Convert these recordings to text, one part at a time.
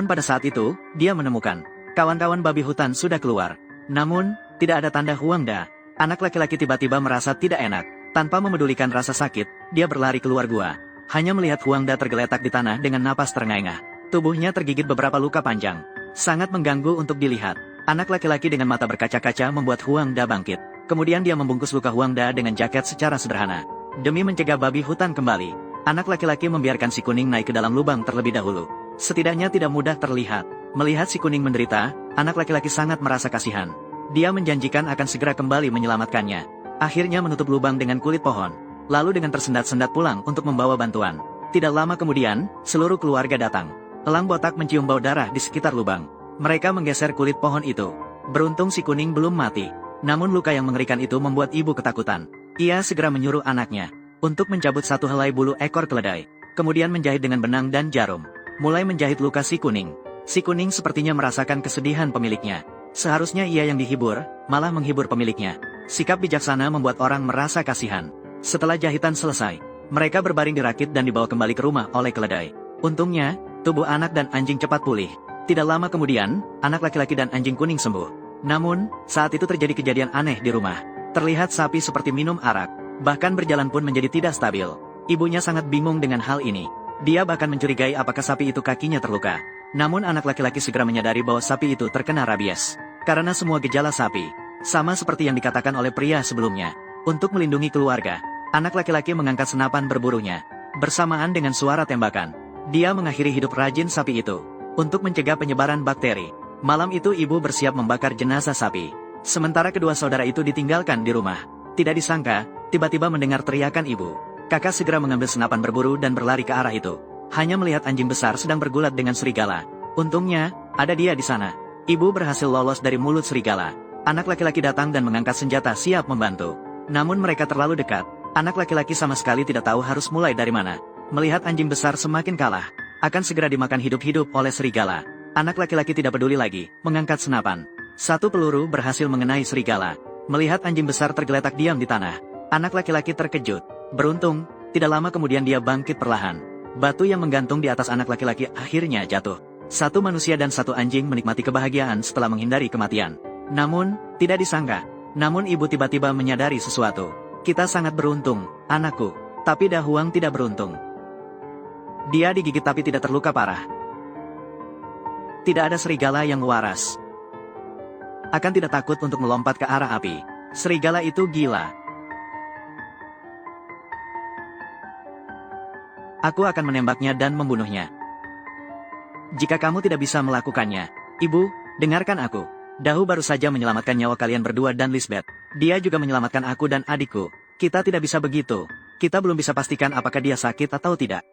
Pada saat itu, dia menemukan kawan-kawan babi hutan sudah keluar. Namun, tidak ada tanda Huangda. Anak laki-laki tiba-tiba merasa tidak enak. Tanpa memedulikan rasa sakit, dia berlari keluar gua. Hanya melihat Huangda tergeletak di tanah dengan napas terengah-engah. Tubuhnya tergigit beberapa luka panjang. Sangat mengganggu untuk dilihat. Anak laki-laki dengan mata berkaca-kaca membuat Huangda bangkit. Kemudian dia membungkus luka Huangda dengan jaket secara sederhana. Demi mencegah babi hutan kembali, anak laki-laki membiarkan si kuning naik ke dalam lubang terlebih dahulu. Setidaknya tidak mudah terlihat. Melihat si kuning menderita, anak laki-laki sangat merasa kasihan. Dia menjanjikan akan segera kembali menyelamatkannya. Akhirnya menutup lubang dengan kulit pohon. Lalu dengan tersendat-sendat pulang untuk membawa bantuan. Tidak lama kemudian, seluruh keluarga datang. Elang botak mencium bau darah di sekitar lubang. Mereka menggeser kulit pohon itu. Beruntung si kuning belum mati. Namun luka yang mengerikan itu membuat ibu ketakutan. Ia segera menyuruh anaknya untuk mencabut satu helai bulu ekor keledai. Kemudian menjahit dengan benang dan jarum. Mulai menjahit luka si kuning. Si kuning sepertinya merasakan kesedihan pemiliknya. Seharusnya ia yang dihibur, malah menghibur pemiliknya. Sikap bijaksana membuat orang merasa kasihan. Setelah jahitan selesai, mereka berbaring dirakit dan dibawa kembali ke rumah oleh keledai. Untungnya, tubuh anak dan anjing cepat pulih. Tidak lama kemudian, anak laki-laki dan anjing kuning sembuh. Namun, saat itu terjadi kejadian aneh di rumah. Terlihat sapi seperti minum arak. Bahkan berjalan pun menjadi tidak stabil. Ibunya sangat bingung dengan hal ini. Dia bahkan mencurigai apakah sapi itu kakinya terluka. Namun anak laki-laki segera menyadari bahwa sapi itu terkena rabies. Karena semua gejala sapi, sama seperti yang dikatakan oleh pria sebelumnya. Untuk melindungi keluarga, anak laki-laki mengangkat senapan berburunya. Bersamaan dengan suara tembakan, dia mengakhiri hidup rajin sapi itu. Untuk mencegah penyebaran bakteri, malam itu ibu bersiap membakar jenazah sapi. Sementara kedua saudara itu ditinggalkan di rumah. Tidak disangka, tiba-tiba mendengar teriakan ibu. Kakak segera mengambil senapan berburu dan berlari ke arah itu. Hanya melihat anjing besar sedang bergulat dengan serigala. Untungnya, ada dia di sana. Ibu berhasil lolos dari mulut serigala. Anak laki-laki datang dan mengangkat senjata siap membantu. Namun mereka terlalu dekat. Anak laki-laki sama sekali tidak tahu harus mulai dari mana. Melihat anjing besar semakin kalah, akan segera dimakan hidup-hidup oleh serigala. Anak laki-laki tidak peduli lagi, mengangkat senapan. Satu peluru berhasil mengenai serigala. Melihat anjing besar tergeletak diam di tanah, anak laki-laki terkejut. Beruntung, tidak lama kemudian dia bangkit perlahan. Batu yang menggantung di atas anak laki-laki akhirnya jatuh. Satu manusia dan satu anjing menikmati kebahagiaan setelah menghindari kematian. Namun, tidak disangka. Namun ibu tiba-tiba menyadari sesuatu. Kita sangat beruntung, anakku. Tapi Dahuang tidak beruntung. Dia digigit tapi tidak terluka parah. Tidak ada serigala yang waras. Akan tidak takut untuk melompat ke arah api. Serigala itu gila. Aku akan menembaknya dan membunuhnya. Jika kamu tidak bisa melakukannya, ibu, dengarkan aku. Dahu baru saja menyelamatkan nyawa kalian berdua dan Lisbeth. Dia juga menyelamatkan aku dan adikku. Kita tidak bisa begitu. Kita belum bisa pastikan apakah dia sakit atau tidak.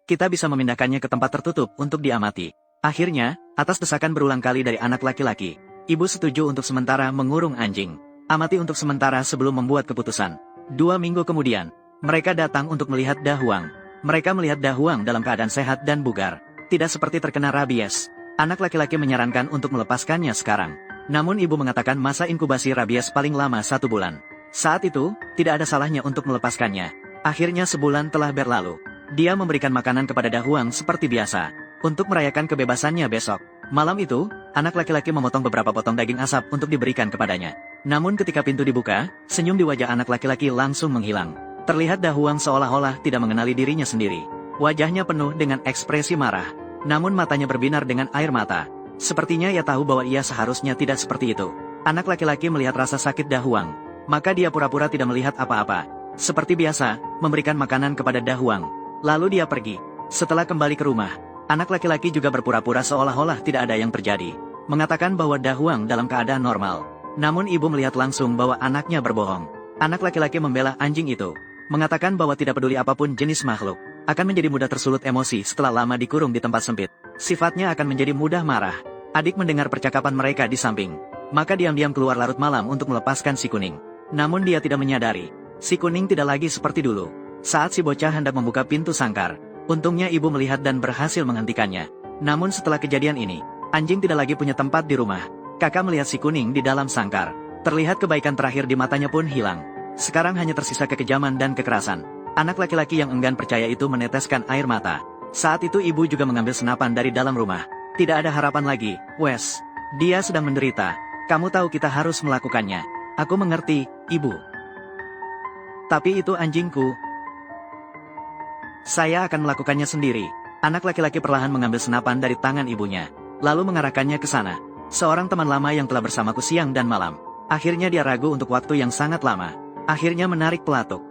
Kita bisa memindahkannya ke tempat tertutup untuk diamati. Akhirnya, atas desakan berulang kali dari anak laki-laki, ibu setuju untuk sementara mengurung anjing. Amati untuk sementara sebelum membuat keputusan. 2 minggu kemudian, mereka datang untuk melihat Dahuang. Mereka melihat Dahuang dalam keadaan sehat dan bugar. Tidak seperti terkena rabies. Anak laki-laki menyarankan untuk melepaskannya sekarang. Namun ibu mengatakan masa inkubasi rabies paling lama 1 bulan. Saat itu, tidak ada salahnya untuk melepaskannya. Akhirnya sebulan telah berlalu. Dia memberikan makanan kepada Dahuang seperti biasa. Untuk merayakan kebebasannya besok. Malam itu, anak laki-laki memotong beberapa potong daging asap untuk diberikan kepadanya. Namun ketika pintu dibuka, senyum di wajah anak laki-laki langsung menghilang. Terlihat Dahuang seolah-olah tidak mengenali dirinya sendiri. Wajahnya penuh dengan ekspresi marah. Namun matanya berbinar dengan air mata. Sepertinya ia tahu bahwa ia seharusnya tidak seperti itu. Anak laki-laki melihat rasa sakit Dahuang. Maka dia pura-pura tidak melihat apa-apa. Seperti biasa, memberikan makanan kepada Dahuang. Lalu dia pergi. Setelah kembali ke rumah, anak laki-laki juga berpura-pura seolah-olah tidak ada yang terjadi. Mengatakan bahwa Dahuang dalam keadaan normal. Namun ibu melihat langsung bahwa anaknya berbohong. Anak laki-laki membela anjing itu. Mengatakan bahwa tidak peduli apapun jenis makhluk, akan menjadi mudah tersulut emosi setelah lama dikurung di tempat sempit. Sifatnya akan menjadi mudah marah. Adik mendengar percakapan mereka di samping. Maka diam-diam keluar larut malam untuk melepaskan si kuning. Namun dia tidak menyadari. Si kuning tidak lagi seperti dulu. Saat si bocah hendak membuka pintu sangkar, untungnya ibu melihat dan berhasil menghentikannya. Namun setelah kejadian ini, anjing tidak lagi punya tempat di rumah. Kakak melihat si kuning di dalam sangkar. Terlihat kebaikan terakhir di matanya pun hilang. Sekarang hanya tersisa kekejaman dan kekerasan. Anak laki-laki yang enggan percaya itu meneteskan air mata. Saat itu ibu juga mengambil senapan dari dalam rumah. Tidak ada harapan lagi, Wes. Dia sedang menderita. Kamu tahu kita harus melakukannya. Aku mengerti, ibu. Tapi itu anjingku. Saya akan melakukannya sendiri. Anak laki-laki perlahan mengambil senapan dari tangan ibunya, lalu mengarahkannya ke sana. Seorang teman lama yang telah bersamaku siang dan malam. Akhirnya dia ragu untuk waktu yang sangat lama. Akhirnya menarik pelatuk.